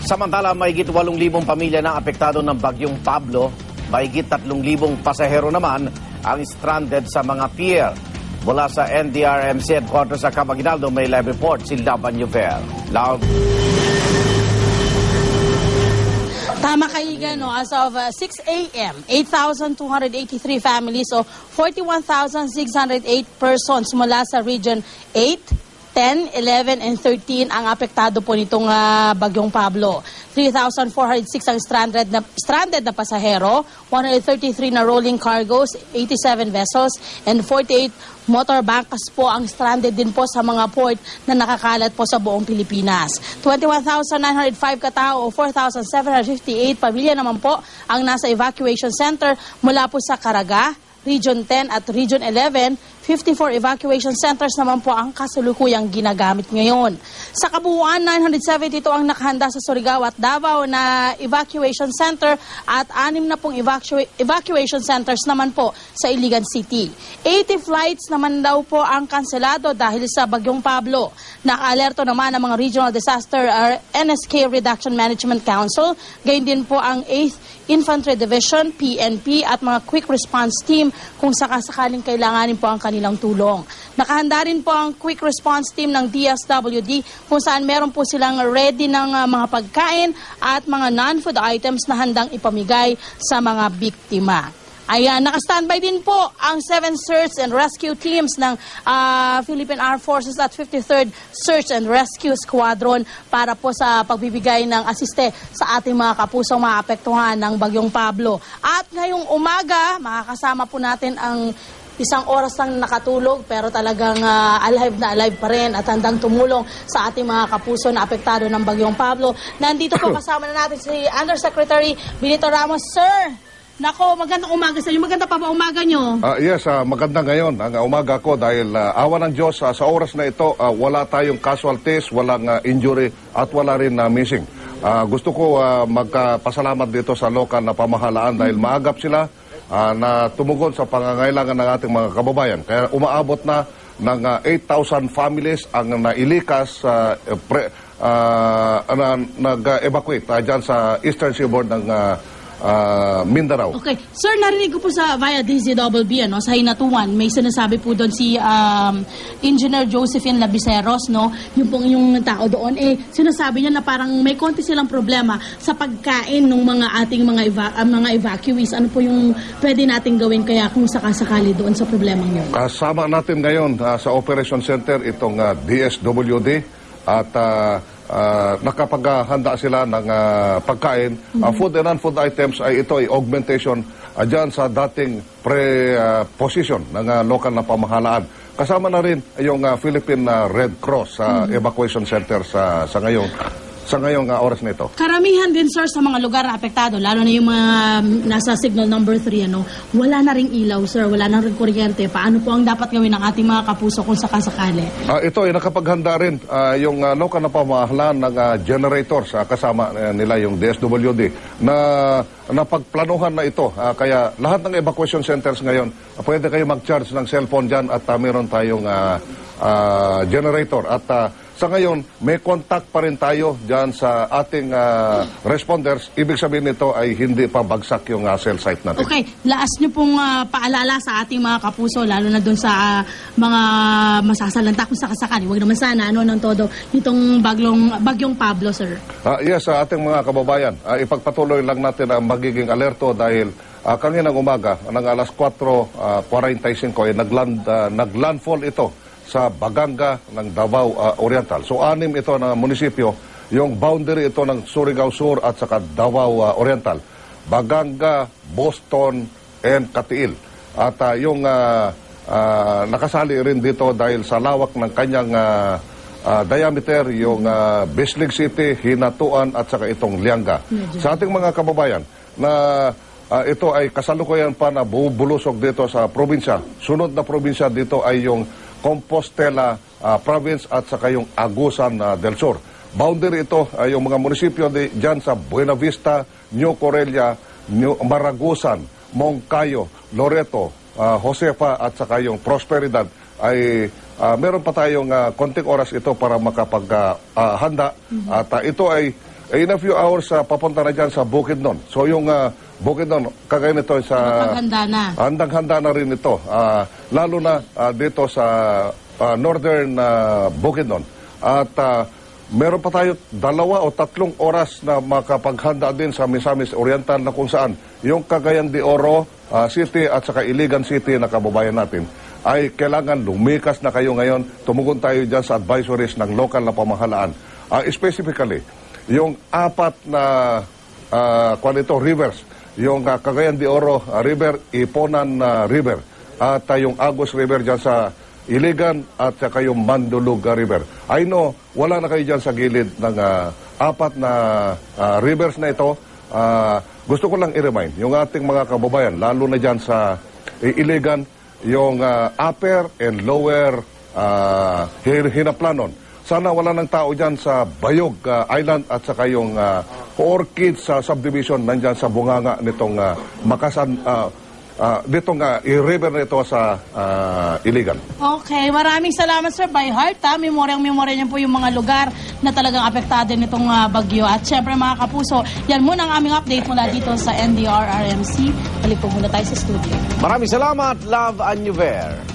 Samantala, mahigit 8,000 pamilya na apektado ng bagyong Pablo. Mahigit 3,000 pasahero naman ang stranded sa mga pier. Mula sa NDRMC headquarters sa Camp-Aguinaldo, may live report si Laban Yuver. Tama kaigan, no? As of 6 a.m., 8,283 families o 41,608 persons mula sa Region 8, 10, 11, and 13 ang apektado po nitong bagyong Pablo. 3,406 ang stranded na pasahero, 133 na rolling cargos, 87 vessels, and 48 motor bunkers po ang stranded din po sa mga port na nakakalat po sa buong Pilipinas. 21,905 katao o 4,758 pamilya naman po ang nasa evacuation center mula po sa Caraga, Region 10 at Region 11, 54 evacuation centers naman po ang kasalukuyang ginagamit ngayon. Sa kabuuan, 972 ang nakahanda sa Surigao at Davao na evacuation center at 6 na pong evacuation centers naman po sa Iligan City. 80 flights naman daw po ang kanselado dahil sa bagyong Pablo. Naka-alerto naman ang mga Regional Disaster NSK Reduction Management Council, gayon din po ang 8th Infantry Division, PNP at mga quick response team kung sakasakaling kailanganin po ang kanilang tulong. Nakahanda rin po ang quick response team ng DSWD kung saan meron po silang ready ng mga pagkain at mga non-food items na handang ipamigay sa mga biktima. Ayan, naka-standby din po ang 7 search and rescue teams ng Philippine Armed Forces at 53rd Search and Rescue Squadron para po sa pagbibigay ng asiste sa ating mga kapusong maapektuhan ng bagyong Pablo. At ngayong umaga, makakasama po natin ang isang oras lang nakatulog pero talagang alive na alive pa rin at handang tumulong sa ating mga kapuso na apektado ng bagyong Pablo. Nandito po kasama na natin si Undersecretary Benito Ramos. Sir, nako, magandang umaga sa inyo. Maganda pa ba umaga nyo? Yes, maganda ngayon ang umaga ko dahil awa ng Diyos sa oras na ito wala tayong casualties, walang injury at wala rin missing. Gusto ko magpasalamat dito sa lokal na pamahalaan dahil maagap sila na tumugon sa pangangailangan ng ating mga kababayan. Kaya umaabot na ng 8,000 families ang nailikas nag-evacuate dyan sa Eastern Seaboard ng Mindanao. Okay. Sir, narinig ko po sa via DZBB, sa Hinatuan, may sinasabi po doon si Engineer Josephine Labiceros, yung tao doon, sinasabi niya na parang may konti silang problema sa pagkain ng mga ating mga evacuees. Ano po yung pwede nating gawin kaya kung sakasakali doon sa problema niyo? Kasama natin ngayon sa Operation Center itong DSWD at nakapaghanda sila ng pagkain. Food and non-food items ay ito ay augmentation dyan sa dating pre-position ng local na pamahalaan. Kasama na rin yung Philippine Red Cross sa evacuation center sa ngayong oras na ito. Karamihan din, sir, sa mga lugar na apektado, lalo na yung mga nasa signal number 3, wala na ring ilaw, sir, wala na ring kuryente. Paano po ang dapat gawin ng ating mga kapuso kung sakasakali? Ito ay nakapaghanda rin yung local na pamahalaan ng generators kasama nila yung DSWD na napagplanuhan na ito. Kaya lahat ng evacuation centers ngayon, pwede kayo mag-charge ng cellphone dyan at meron tayong generator. At sa ngayon, may contact pa rin tayo dyan sa ating responders. Ibig sabihin nito ay hindi pa bagsak yung cell site natin. Okay. Laas nyo pong paalala sa ating mga kapuso, lalo na dun sa mga masasalanta kung sakasakali. Huwag naman sana, ng todo, itong bagyong Pablo, sir. Yes, sa ating mga kababayan, ipagpatuloy lang natin ang magiging alerto dahil kaninang umaga, ng alas 4:45 ay naglandfall ito sa Baganga ng Davao Oriental. So, 6 ito na munisipyo, yung boundary ito ng Surigao Sur at saka Davao Oriental. Baganga, Boston, and Katiil. At yung nakasali rin dito dahil sa lawak ng kanyang diameter, yung Bislig City, Hinatuan, at saka itong Lianga. Sa ating mga kababayan na ito ay kasalukuyan pa na bubulusok dito sa probinsya. Sunod na probinsya dito ay yung Compostela Province at saka yung Agusan del Sur. Boundary ito ay yung mga munisipyo dyan sa Buena Vista, New Corella, Maragusan, Moncayo, Loreto, Josefa at saka yung Prosperidad ay meron pa tayong konting oras ito para makapaghanda at ito ay in a few hours, papunta na dyan sa Bukidnon. So yung Bukidnon, kagaya nito sa... Maghanda na. Handang-handa na rin ito. Lalo na dito sa northern Bukidnon. At meron pa tayo 2 o 3 oras na makapaghanda din sa Misamis Oriental na kung saan yung Cagayan de Oro City at saka Iligan City na kababayan natin ay kailangan lumikas na kayo ngayon. Tumugon tayo dyan sa advisories ng local na pamahalaan. Specifically, yung 4 na rivers, yung Cagayan de Oro River, Iponan River, at yung Agus River dyan sa Iligan at saka yung Mandulug River. I know, wala na kayo dyan sa gilid ng 4 na rivers na ito. Gusto ko lang i-remind yung ating mga kababayan, lalo na dyan sa Iligan, yung upper and lower Hinaplanon. Sana wala ng tao dyan sa Bayog Island at saka yung Orchids subdivision nandyan sa bunganga nitong Makasan, ditong river na ito sa Iligan. Okay, maraming salamat sir. By heart ha, memorya niyo po yung mga lugar na talagang apektado nitong bagyo. At syempre mga kapuso, yan muna ang aming update mula dito sa NDRRMC. Balik po muna tayo sa studio. Maraming salamat, Love Annuver.